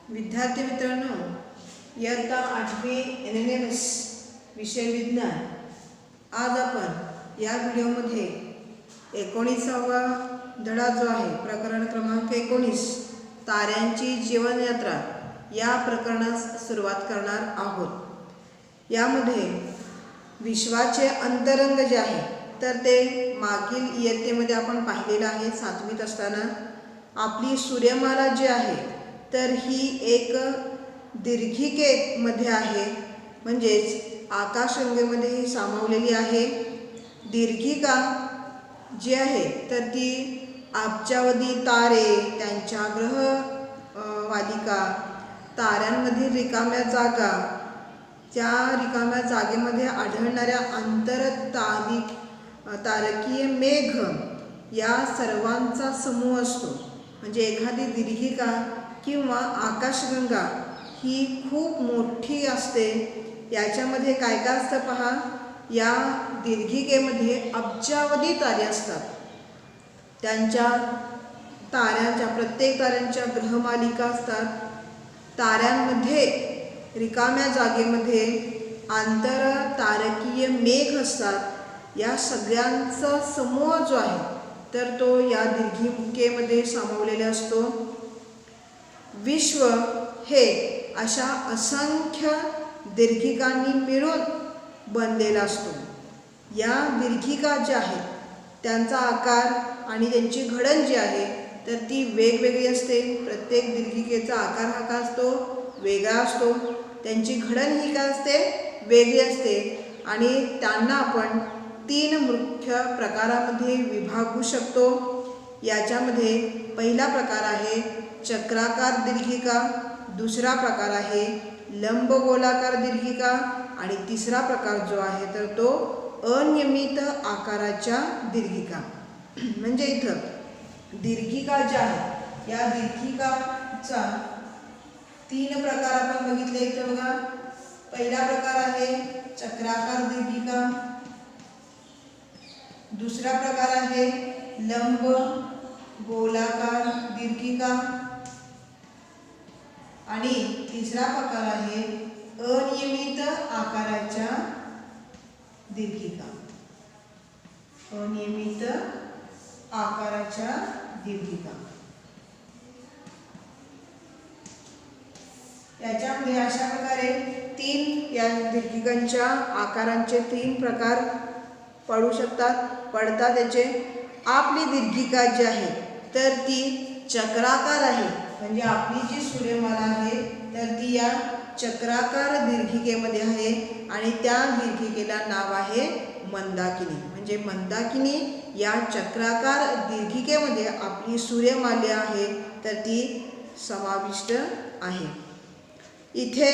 विद्यार्थी मित्रांनो, इयत्ता 8वी NNMS विषय विज्ञान। आज आपण या व्हिडिओमध्ये 19वा धडा जो आहे प्रकरण क्रमांक 19 ताऱ्यांची जीवनयात्रा या प्रकरणास सुरुवात करणार आहोत। यामध्ये विश्वाचे अंतरंग जे आहे तर ते मागील इयत्तेमध्ये आपण पाहिलेलं आहे 7वीत असताना। आपली सूर्यमाला जी आहे तर ही एक दीर्घिकेमध्ये आहे, म्हणजेच आकाशगंगेमध्ये ही सामावलेली आहे। दीर्घिका जी आहे तर ती अब्जावधी तारे, त्यांच्या ग्रह मालिका, ताऱ्यांमधील रिकाम्या जागा, त्या रिकाम्या जागेमध्ये आढळणाऱ्या तारकीय मेघ या सर्वांचा समूह असतो। म्हणजे एखादी दीर्घिका किंवा आकाशगंगा ही खूप मोठी असते। याच्यामध्ये काय काय असतं पहा, या दीर्घिकेमध्ये अब्जावधी तारे असतात। त्यांच्या ताऱ्यांच्या प्रत्येक ताऱ्यांच्या ग्रहमालिका असतात। ताऱ्यांमध्ये रिकाम्या जागेमध्ये आंतरतारकीय मेघ असतात। या सगळ्यांचा समूह जो आहे तर तो या दीर्घिकेमध्ये सामावलेला असतो। विश्व हे अशा असंख्य दीर्घिकांनी मिळून बनलेला असतो। या दीर्घिका ज्या आहेत त्यांचा आकार आणि त्यांची घडण जी आहे तर ती वेगवेगळी असते। प्रत्येक दीर्घिकेचा आकार हा काय असतो, वेगळा असतो। त्यांची घडण ही काय असते, वेगळी असते। आणि त्यांना आपण 3 मुख्य प्रकारामध्ये विभागू शकतो। याच्यामध्ये पहिला प्रकार आहे चक्राकार दीर्घिका, दुसरा प्रकार आहे लंबगोलाकार दीर्घिका आणि तिसरा प्रकार जो आहे तर तो अनियमित आकाराच्या दीर्घिका। म्हणजे इथं दीर्घिका ज्या आहेत या दीर्घिकाचा 3 प्रकार आपण बघितले। इथं बघा, पहिला प्रकार आहे चक्राकार दीर्घिका, दुसरा प्रकार आहे लंब गोलाकार दीर्घिका आणि तिसरा प्रकार आहे अनियमित आकाराच्या दीर्घिका। अनियमित आकाराच्या दीर्घिका याच्यामध्ये अशा प्रकारे 3 या दीर्घिकांच्या आकारांचे 3 प्रकार पडतात याचे। आपली दीर्घिका जी आहे तर ती चक्राकार आहे, म्हणजे आपली जी सूर्यमाला आहे तर ती या चक्राकार दीर्घिकेमध्ये आहे आणि त्या दीर्घिकेला नाव आहे मंदाकिनी। म्हणजे मंदाकिनी या चक्राकार दीर्घिकेमध्ये आपली सूर्यमाला आहे तर ती समाविष्ट आहे। इथे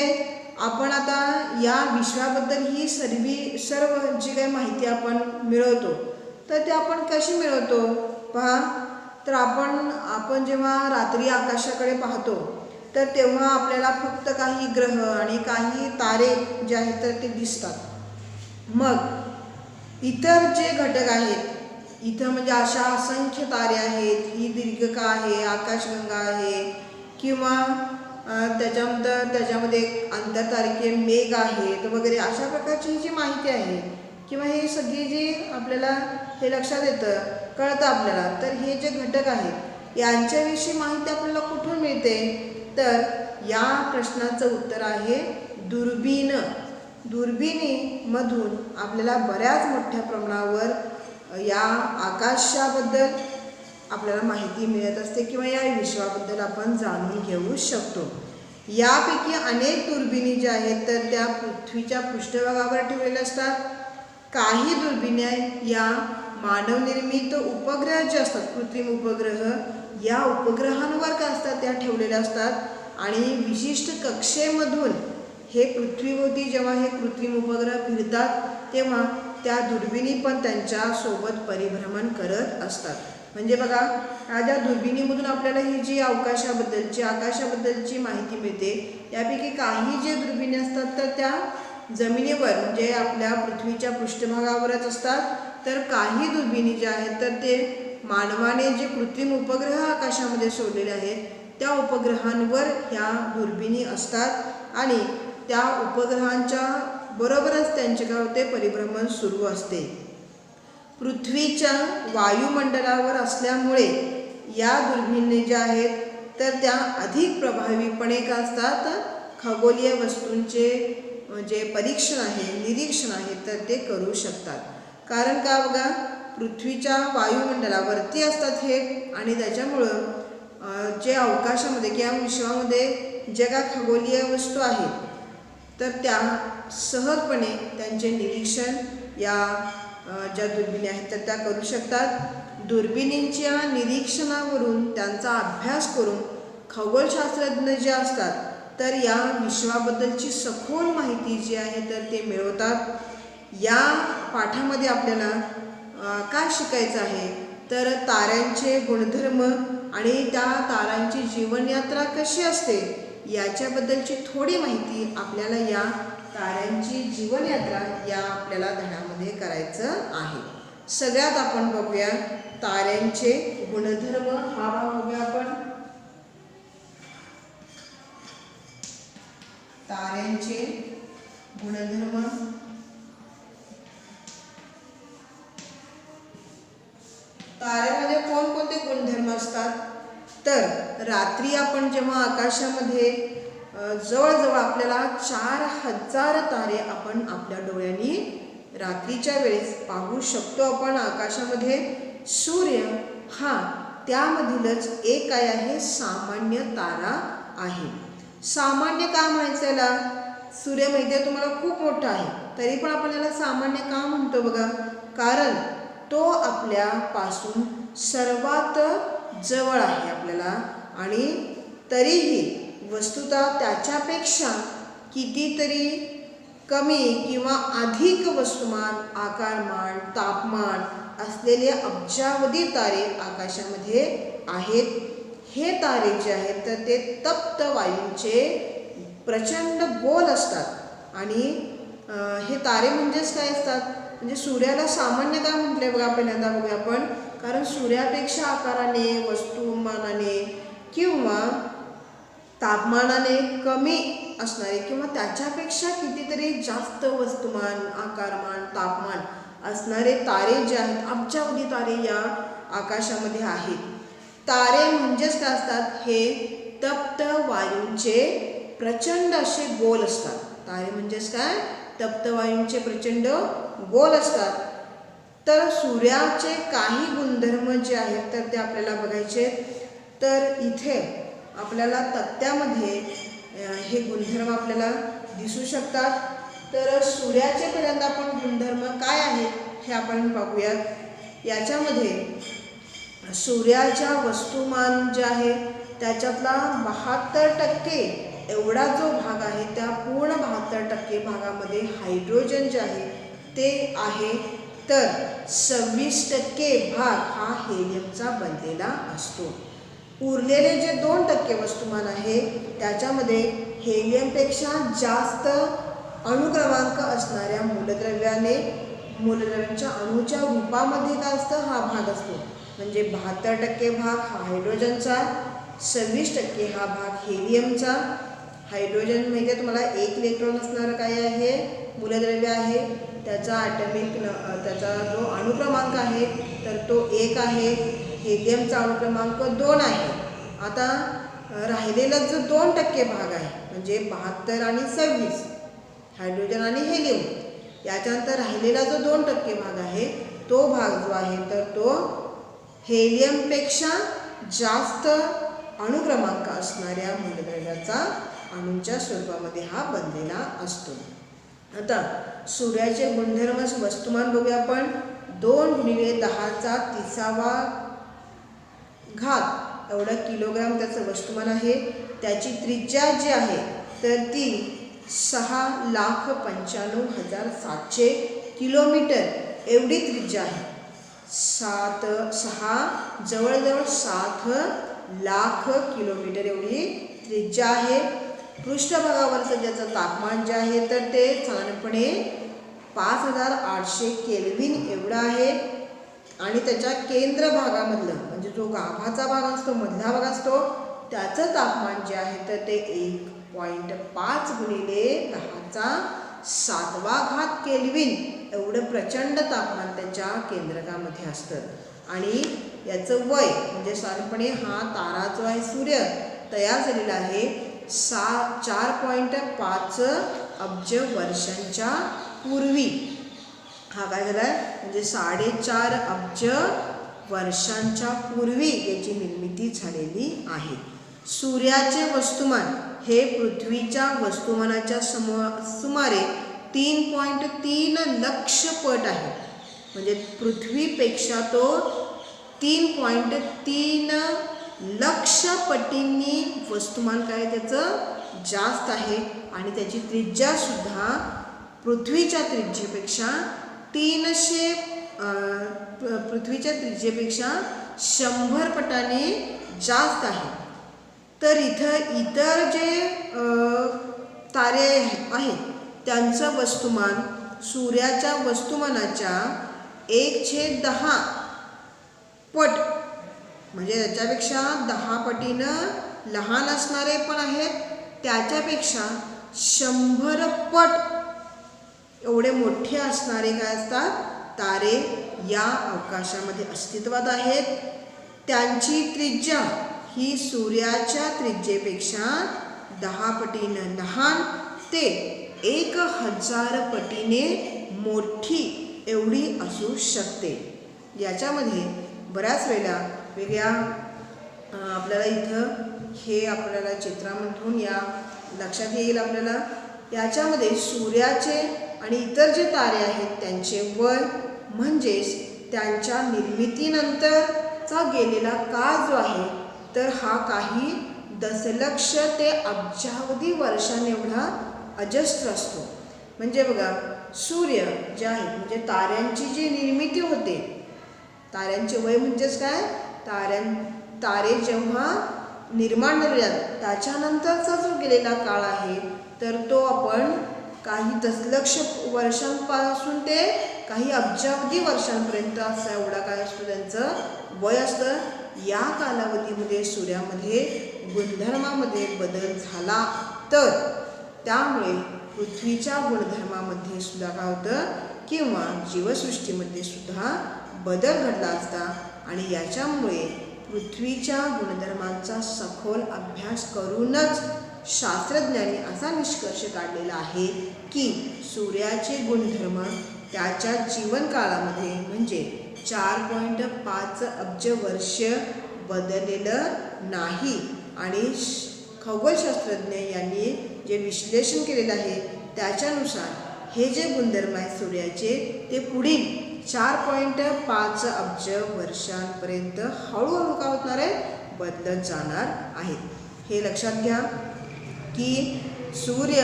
आपण आता या विश्वाबद्दल ही सर्व जी काही माहिती आपण मिळवतो तर ते आपण कशी मिळवतो पहा। तर आपण जेव्हा रात्री आकाशाकडे पाहतो तर तेव्हा आपल्याला फक्त काही ग्रह आणि काही तारे जे आहेत तर ते दिसतात। मग इतर जे घटक आहेत इथं म्हणजे अशा असंख्य तारे आहेत, ही दीर्घिका आहे, आकाशगंगा आहे किंवा त्याच्यामध्ये आंतरतारकीय मेघ आहेत वगैरे अशा प्रकारची जी माहिती आहे किंवा हे सगळी जी आपल्याला हे लक्षात येतं कळतं आपल्याला, तर हे जे घटक आहेत यांच्याविषयी माहिती आपल्याला कुठून मिळते, तर या प्रश्नाचं उत्तर आहे दुर्बीण। दुर्बिणीमधून आपल्याला बऱ्याच मोठ्या प्रमाणावर या आकाशाबद्दल आपल्याला माहिती मिळत असते किंवा या विश्वाबद्दल आपण जाणून घेऊ शकतो। यापैकी अनेक दुर्बिणी ज्या आहेत तर त्या पृथ्वीच्या पृष्ठभागावर ठेवलेल्या असतात। काही दुर्बिण्या या मानवनिर्मित उपग्रह जे असतात, कृत्रिम उपग्रह, या उपग्रहांवर काय असतात त्या ठेवलेल्या असतात आणि विशिष्ट कक्षेमधून हे पृथ्वीभोवती जेव्हा हे कृत्रिम उपग्रह फिरतात तेव्हा त्या दुर्बिणी पण त्यांच्या सोबत परिभ्रमण करत असतात। म्हणजे बघा, या दुर्बिणीमधून आपल्याला ही जी आकाशाबद्दलची माहिती मिळते। यापैकी काही जे दुर्बिणी असतात तर त्या जमिनीवर म्हणजे आपल्या पृथ्वीच्या पृष्ठभागावरच असतात, तर काही दुर्बिणी ज्या आहेत तर ते मानवाने जे कृत्रिम उपग्रह आकाशामध्ये सोडलेले आहेत त्या उपग्रहांवर ह्या दुर्बिणी असतात आणि त्या उपग्रहांच्या बरोबरच त्यांचे काय होते परिभ्रमण सुरू असते. पृथ्वीच्या वायुमंडलावर असल्यामुळे या दुर्बिणी ज्या आहेत तर त्या अधिक प्रभावीपणे काय असतात खगोलीय वस्तूंचे जे परीक्षण आहे निरीक्षण आहे तर ते करू शकतात. कारण का बघा पृथ्वीच्या वायुमंडलावरती असतात हे आणि त्याच्यामुळं जे अवकाशामध्ये किंवा विश्वामध्ये जे काय खगोलीय वस्तू आहेत तर त्या सहजपणे त्यांचे निरीक्षण या ज्या दुर्बिणी आहेत तर त्या करू शकतात. दुर्बिणींच्या निरीक्षणावरून त्यांचा अभ्यास करून खगोलशास्त्रज्ञ जे असतात तर या विश्वाबद्दलची सखोल माहिती जी आहे तर ते मिळवतात. या पाठामध्ये आपल्याला काय शिकायचं आहे तर ताऱ्यांचे गुणधर्म आणि त्या ताऱ्यांची जीवनयात्रा कशी असते याच्याबद्दलची थोडी माहिती आपल्याला या ताऱ्यांची जीवनयात्रा या आपल्याला धड्यामध्ये करायचं आहे. सगळ्यात आपण बघूया ताऱ्यांचे गुणधर्म हा भाग बघूया आपण. ताऱ्यांचे गुणधर्म. ताऱ्यामध्ये कोणकोणते गुणधर्म असतात तर रात्री आपण जेव्हा आकाशामध्ये जवळजवळ आपल्याला 4000 तारे आपण आपल्या डोळ्यांनी रात्रीच्या वेळेस पाहू शकतो आपण आकाशामध्ये. सूर्य हा त्यामधीलच एक काय आहे सामान्य तारा आहे. सामान्य का म्हणायचं याला सूर्य माहिती आहे तुम्हाला खूप मोठा आहे तरी पण आपण याला सामान्य का म्हणतो बघा कारण तो आपल्यापासून सर्वात जवळ आहे आपल्याला आणि तरीही वस्तुतः त्याच्यापेक्षा कितीतरी कमी किंवा अधिक वस्तुमान आकारमान तापमान असलेले अब्जावधी तारे आकाशामध्ये आहेत. हे तारे जे आहेत तर ते तप्त वायूंचे प्रचंड गोल असतात आणि हे तारे म्हणजेच काय असतात म्हणजे सूर्याला सामान्य काय म्हटले बघा पहिल्यांदा बघूया आपण कारण सूर्यापेक्षा आकाराने वस्तुमानाने किंवा तापमानाने कमी असणारे किंवा त्याच्यापेक्षा कितीतरी जास्त वस्तुमान आकारमान तापमान असणारे तारे जे आहेत अब्जावधी तारे या आकाशामध्ये आहेत. तारे म्हणजेच काय असतात हे तप्त वायूंचे प्रचंड असे गोल असतात. तारे म्हणजेच काय तप्त वायूंचे प्रचंड गोल असतात. तर सूर्याचे काही गुणधर्म जे आहेत तर ते आपल्याला बघायचे तर इथे आपल्याला तक्त्यामध्ये हे गुणधर्म आपल्याला दिसू शकतात. तर सूर्याचे पहिल्यांदा आपण गुणधर्म काय आहेत हे आपण बघूयात. याच्यामध्ये सूर्याच्या वस्तुमान जे आहे त्याच्यातला 72% एवढा जो भाग आहे त्या पूर्ण 72% भागामध्ये हायड्रोजन जे आहे ते आहे तर 26% भाग हा हेलियमचा बनलेला असतो. उरलेले जे 2% वस्तुमान आहे त्याच्यामध्ये हेलियमपेक्षा जास्त अणुक्रमांक असणाऱ्या मूलद्रव्यांच्या अणूच्या रूपामध्ये काय असतं हा भाग असतो. म्हणजे 72% भाग हा हायड्रोजनचा 26% हा भाग हेलियमचा. हायड्रोजन म्हणजे तुम्हाला 1 इलेक्ट्रॉन असणारं काय आहे मूलद्रव्य आहे त्याचा त्याचा जो अणुक्रमांक आहे तर तो 1 आहे. हेलियमचा अणुक्रमांक 2 आहे. आता राहिलेला जो 2% भाग आहे म्हणजे 72 आणि 26 हायड्रोजन आणि हेलियम याच्यानंतर राहिलेला जो 2% भाग आहे तो भाग जो आहे तर तो हेलियमपेक्षा जास्त अणुक्रमांक असणाऱ्या मूलद्रव्याचा अणूंच्या स्वरूपामध्ये हा बनलेला असतो. आता सूर्याचे गुणधर्म वस्तुमान बघूया आपण. 2 × 10⁻³ एवढं किलोग्राम त्याचं वस्तुमान आहे. त्याची त्रिज्या जी आहे तर ती 6,95,700 किलोमीटर एवढी त्रिज्या आहे. जवळजवळ 7 लाख किलोमीटर एवढी त्रिज्या आहे. पृष्ठभागावरचं ज्याचं तापमान जे आहे तर ते साधारणपणे 5800 केल्विन एवढं आहे आणि त्याच्या केंद्र भागामधलं म्हणजे जो गाभाचा भाग असतो मधला भाग असतो त्याचं तापमान जे आहे तर ते 1.5 गुणिले 10⁷ केल्विन एवढं प्रचंड तापमान त्याच्या केंद्रकामध्ये असतं. आणि याचं वय म्हणजे साधारणपणे हा तारा जो आहे सूर्य तयार झालेला आहे 4.5 अब्ज वर्षांच्या पूर्वी. हा काय झाला म्हणजे 4.5 अब्ज वर्षांच्या पूर्वी याची निर्मिती झालेली आहे. सूर्याचे वस्तुमान हे पृथ्वीच्या वस्तुमानाच्या सुमारे 3.3 लक्ष पट आहे. म्हणजे पृथ्वीपेक्षा तो 3.3 लक्ष पटींनी वस्तुमान काय त्याचं जास्त आहे. आणि त्याची त्रिज्या सुद्धा पृथ्वीच्या त्रिज्येपेक्षा 100 पटाने जास्त आहे. तर इतर जे तारे आहेत त्यांचं वस्तुमान सूर्याच्या वस्तुमानाच्या 1/10 पट म्हणजे त्याच्यापेक्षा 10 पटीनं लहान असणारे पण आहेत. त्याच्यापेक्षा 100 पट एवढे मोठे असणारे काय असतात तारे या अवकाशामध्ये अस्तित्वात आहेत. त्यांची त्रिज्या ही सूर्याच्या त्रिज्येपेक्षा 10 पटीनं लहान ते 1000 पटीने मोठी एवढी असू शकते. याच्यामध्ये बऱ्याच वेळेला वेगळ्या आपल्याला इथं हे आपल्याला चित्रामधून या लक्षात येईल आपल्याला. याच्यामध्ये सूर्याचे आणि इतर जे तारे आहेत त्यांचे वय म्हणजेच त्यांच्या निर्मितीनंतरचा गेलेला काळ जो आहे तर हा काही दशलक्ष ते अब्जावधी वर्षांएवढा अजस्र असतो. म्हणजे बघा सूर्य जे आहे म्हणजे ताऱ्यांची जी निर्मिती होते ताऱ्यांचे वय म्हणजेच काय तारे जेव्हा निर्माण झाले त्याच्यानंतरचा जो गेलेला काळ आहे तर तो आपण काही दशलक्ष वर्षांपासून ते काही अब्जावधी वर्षांपर्यंत असा एवढा काय असतो त्यांचं वय असतं. या कालावधीमध्ये सूर्यामध्ये गुणधर्मामध्ये बदल झाला तर त्यामुळे पृथ्वीच्या गुणधर्मामध्ये सुद्धा काय होतं किंवा जीवसृष्टीमध्ये सुद्धा बदल घडला असता. आणि याच्यामुळे पृथ्वीच्या गुणधर्मांचा सखोल अभ्यास करूनच शास्त्रज्ञांनी असा निष्कर्ष काढलेला आहे की सूर्याचे गुणधर्म त्याच्या जीवनकाळामध्ये म्हणजे 4.5 अब्ज वर्ष बदललेलं नाही. आणि खगोलशास्त्रज्ञ यांनी जे विश्लेषण केलेलं आहे त्याच्यानुसार हे जे गुणधर्म आहेत सूर्याचे ते पुढील 4.5 अब्ज वर्षांपर्यंत हळूहळू काय होणार आहे बदलत जाणार आहेत. हे लक्षात घ्या की सूर्य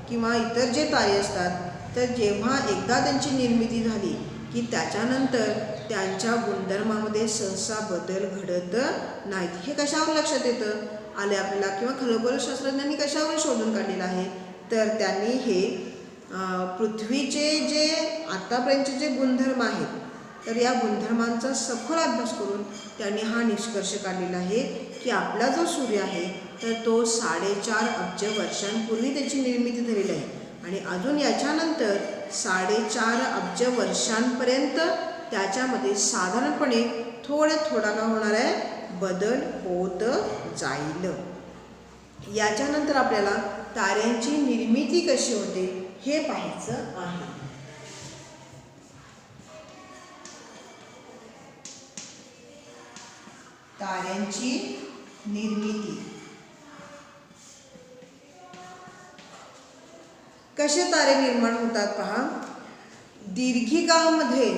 किंवा इतर जे तारे असतात तर जेव्हा एकदा त्यांची निर्मिती झाली की त्याच्यानंतर त्यांच्या गुणधर्मामध्ये सहसा बदल घडत नाहीत. हे कशावर लक्षात येतं आले आपल्याला किंवा खगोलशास्त्रज्ञांनी कशावर शोधून काढलेलं आहे तर त्यांनी हे पृथ्वीचे जे आतापर्यंतचे जे गुणधर्म आहेत तर या गुणधर्मांचा सखोल अभ्यास करून त्यांनी हा निष्कर्ष काढलेला आहे की आपला जो सूर्य आहे तर तो 4.5 अब्ज वर्षांपूर्वी त्याची निर्मिती झालेली आहे. आणि अजून याच्यानंतर 4.5 अब्ज वर्षांपर्यंत त्याच्यामध्ये साधारणपणे थोडा का होणार आहे बदल होत जाईल. याच्यानंतर आपल्याला ताऱ्यांची निर्मिती कशी होते हे पाहायचं आहे. ताऱ्यांची निर्मिती कसे तारे निर्माण होतात पहा. दीर्घिकामध्ये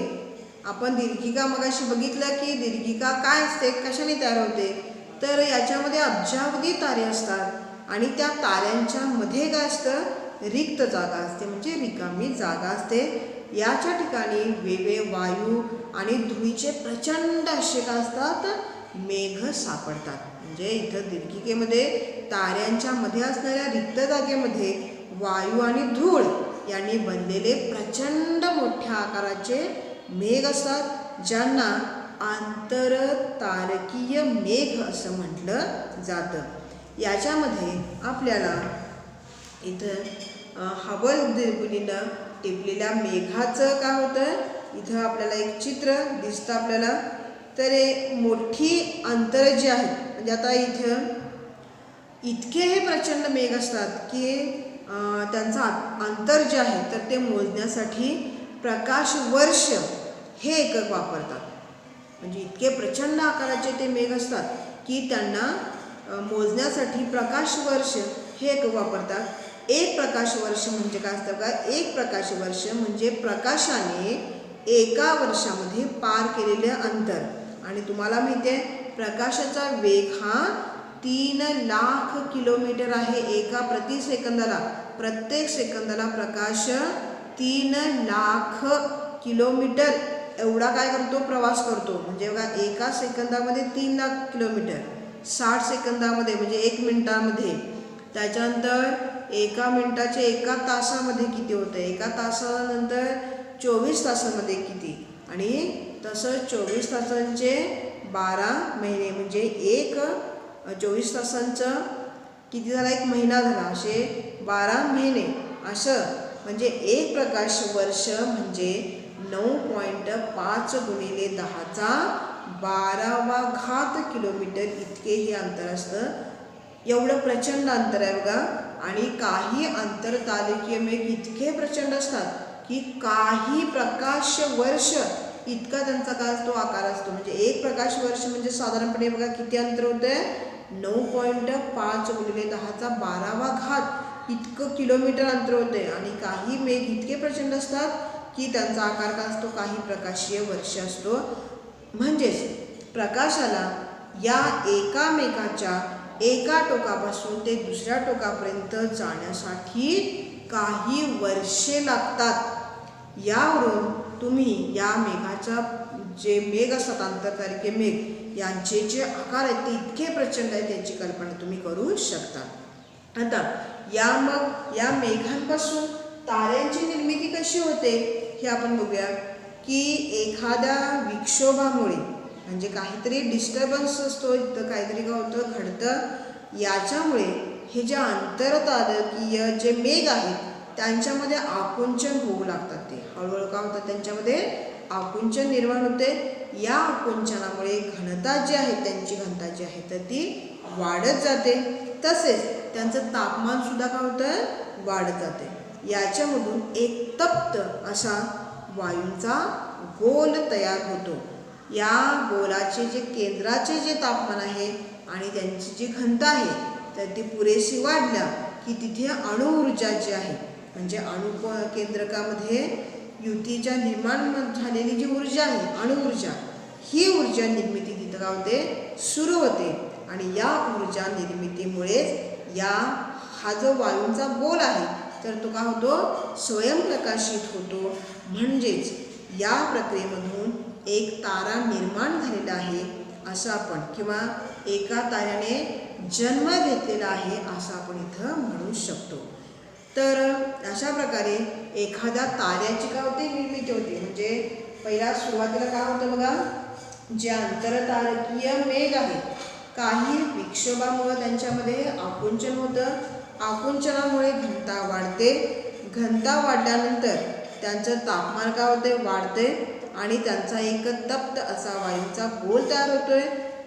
आपण दीर्घिका मगाशी बघितलं की दीर्घिका काय असते कशाने तयार होते तर याच्यामध्ये अब्जावधी तारे असतात आणि त्या ताऱ्यांच्या मध्ये काय असतं रिक्त जागा असते म्हणजे रिकामी जागा असते. याच्या ठिकाणी वेगळे वायू आणि धुळीचे प्रचंड असे काय असतात मेघ सापडतात. म्हणजे इथं दीर्घिकेमध्ये ताऱ्यांच्या मध्ये असणाऱ्या रिक्त जागेमध्ये वायू आणि धूळ यांनी बनलेले प्रचंड मोठ्या आकाराचे मेघ असतात ज्यांना आंतरतारकीय मेघ असं म्हटलं जातं. याच्यामध्ये आपल्याला इथं हबल दुर्बिणीनं टिपलेल्या मेघाचं काय होतं, इथं आपल्याला एक चित्र दिसतं आपल्याला. तर मोठी अंतर जी आहेत, म्हणजे आता इथं इतके हे प्रचंड मेघ असतात की त्यांचा अंतर जे आहे तर ते मोजण्यासाठी प्रकाश वर्ष हे एकक वापरतात. म्हणजे इतके प्रचंड आकाराचे ते मेघ असतात की त्यांना मोजण्यासाठी प्रकाश वर्ष हे एकक वापरतात. एक प्रकाश वर्ष म्हणजे काय असतं का, एक प्रकाश वर्ष म्हणजे प्रकाशाने एका वर्षामध्ये पार केलेले अंतर. आणि तुम्हाला माहिती आहे प्रकाशाचा वेग हा 3,00,000 किलोमीटर आहे एका प्रति सेकंदाला. प्रत्येक सेकंदाला प्रकाश 3,00,000 किलोमीटर एवढा काय करतो, प्रवास करतो. म्हणजे बघा एका सेकंदामध्ये 3,00,000 किलोमीटर, 60 सेकंदामध्ये म्हणजे 1 मिनिटामध्ये. त्याच्यानंतर एका मिनिटाचे एका तासामध्ये किती होतं, एका तासानंतर 24 तासामध्ये किती, आणि तसं 24 तासांचे 12 महिने म्हणजे 24 तासांचं किती झाला, 1 महिना झाला. असे 12 महिने असं. म्हणजे एक प्रकाश वर्ष म्हणजे 9.5 गुणिले 10⁻12 किलोमीटर इतके हे अंतर असतं. एवढं प्रचंड अंतर आहे बघा. आणि काही आंतरतारकीय मेघ इतके प्रचंड असतात की काही प्रकाश वर्ष इतका त्यांचा काय असतो, आकार असतो. म्हणजे एक प्रकाश वर्ष म्हणजे साधारणपणे बघा किती अंतर होतंय, 9.5 गुणिले 10⁻12 इतकं किलोमीटर अंतर होते. आणि काही मेघ इतके प्रचंड असतात की त्यांचा आकार काय असतो, काही प्रकाशीय वर्ष असतो. म्हणजेच प्रकाशाला या एका मेघाच्या एका टोकापासून ते दुसऱ्या टोकापर्यंत जाण्यासाठी काही वर्षे लागतात. यावरून तुम्ही या मेघाचा जे मेघ असतात आंतरतारकीय मेघ यांचे जे आकार आहेत ते इतके प्रचंड आहेत याची कल्पना तुम्ही करू शकता. आता या मेघांपासून ताऱ्यांची निर्मिती कशी होते हे आपण बघूया. की एखाद्या विक्षोभामुळे म्हणजे काहीतरी डिस्टर्बन्स असतो, इथं काहीतरी काय होतं, घडतं. याच्यामुळे हे जे आंतरतारकीय जे मेघ आहेत त्यांच्यामध्ये आकुंचन होऊ लागतात. ते हळूहळू काय होतं, त्यांच्यामध्ये आकुंचन निर्माण होते. या आकुंचनामुळे घनता जी आहे, त्यांची घनता जी आहे तर ती वाढत जाते. तसेच त्यांचं तापमान सुद्धा काय होतं, वाढत जाते. याच्यामधून एक तप्त असा वायूंचा गोल तयार होतो. या गोलाचे जे केंद्राचे जे तापमान आहे आणि त्यांची जी घनता आहे तर ती पुरेशी वाढल्या की तिथे अणुऊर्जा जी आहे, म्हणजे अणु केंद्रकामध्ये युतीच्या निर्माण झालेली जी ऊर्जा आहे, अणुऊर्जा, ही ऊर्जा निर्मिती तिथं काय होते, सुरू होते. आणि या ऊर्जा निर्मितीमुळेच हा जो वायूंचा गोल आहे तर तो काय होतो, स्वयंप्रकाशित होतो. म्हणजेच या प्रक्रियेमधून एक तारा निर्माण झालेला आहे असं आपण, किंवा एका ताऱ्याने जन्म घेतलेला आहे असं आपण इथं म्हणू शकतो. तर अशा प्रकारे एखाद्या ताऱ्याची काय होते, निर्मिती होते. म्हणजे पहिला सुरुवातीला काय होतं बघा, जे आंतरतारकीय मेघ आहेत काही विक्षोभामुळे त्यांच्यामध्ये आकुंचन होतं. आकुंचनामुळे घनता वाढते. घनता वाढल्यानंतर त्यांचं तापमान काय होते, वाढते. आणि त्यांचा एक तप्त असा वायूचा गोल तयार होतोय.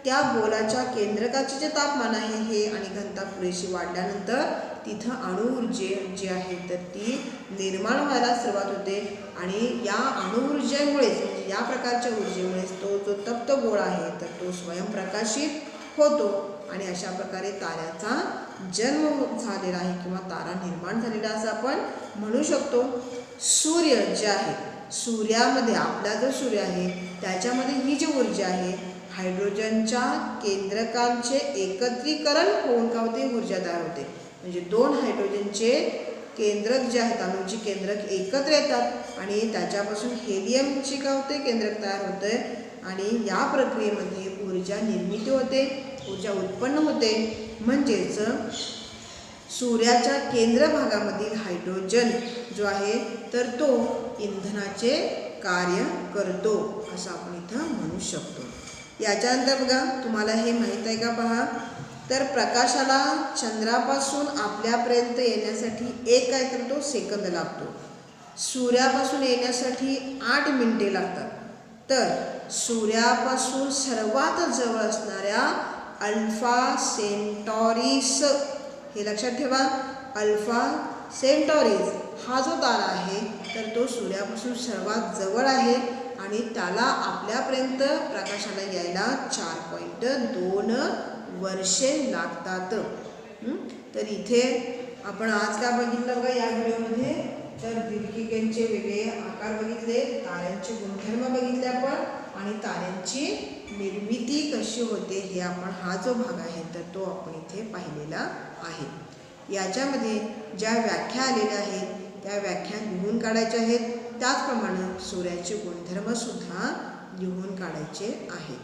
त्या गोलाच्या केंद्रकाचे जे तापमान आहे हे आणि घनता पुरेशी वाढल्यानंतर तिथं अणुऊर्जे जी आहे तर ती निर्माण व्हायला सुरुवात होते. आणि या अणुऊर्जेमुळेच, म्हणजे या प्रकारच्या ऊर्जेमुळेच तो जो तप्त गोळा आहे तर तो स्वयंप्रकाशित होतो. आणि अशा प्रकारे ताऱ्याचा जन्म झालेला आहे किंवा तारा निर्माण झालेला असं आपण म्हणू शकतो. सूर्य जे आहे, सूर्यामध्ये आपला जो सूर्य आहे त्याच्यामध्ये ही जी ऊर्जा आहे हायड्रोजनच्या केंद्रकांचे एकत्रीकरण होऊन काय होते, ऊर्जा तयार होते. म्हणजे 2 हायड्रोजनचे केंद्रक जे आहेत, अणूची केंद्रक एकत्र येतात आणि त्याच्यापासून हेलियमची काय होते, केंद्रक तयार होते. आणि या प्रक्रियेमध्ये ऊर्जा निर्मिती होते, ऊर्जा उत्पन्न होते. म्हणजेच सूर्याच्या केंद्र भागामधील हायड्रोजन जो आहे तर तो इंधनाचे कार्य करतो असं आपण इथं म्हणू शकतो. याच्यानंतर बघा, तुम्हाला हे माहीत आहे का पहा, तर प्रकाशाला चंद्रापासून आपल्यापर्यंत येण्यासाठी 1 काय करतो सेकंद लागतो. सूर्यापासून येण्यासाठी 8 मिनिटे लागतात. तर सूर्यापासून सर्वात जवळ असणाऱ्या अल्फा सेंटॉरिस, हे लक्षात ठेवा, अल्फा सेंटॉरिस हा जो तारा आहे तर तो सूर्यापासून सर्वात जवळ आहे आणि त्याला आपल्यापर्यंत प्रकाशाला यायला 4.2 वर्षे लागतात. तर इथे आपण आज काय बघितलं बघा या व्हिडिओमध्ये, तर दीर्घिकेंचे वेगळे आकार बघितले, ताऱ्यांचे गुणधर्म बघितले आपण आणि ताऱ्यांची निर्मिती कशी होते हे आपण हा जो भाग आहे तर तो आपण इथे पाहिलेला आहे. याच्यामध्ये ज्या व्याख्या आलेल्या आहेत त्या व्याख्या लिहून काढायच्या आहेत. त्याचप्रमाणे सूर्याचे गुणधर्मसुद्धा लिहून काढायचे आहेत.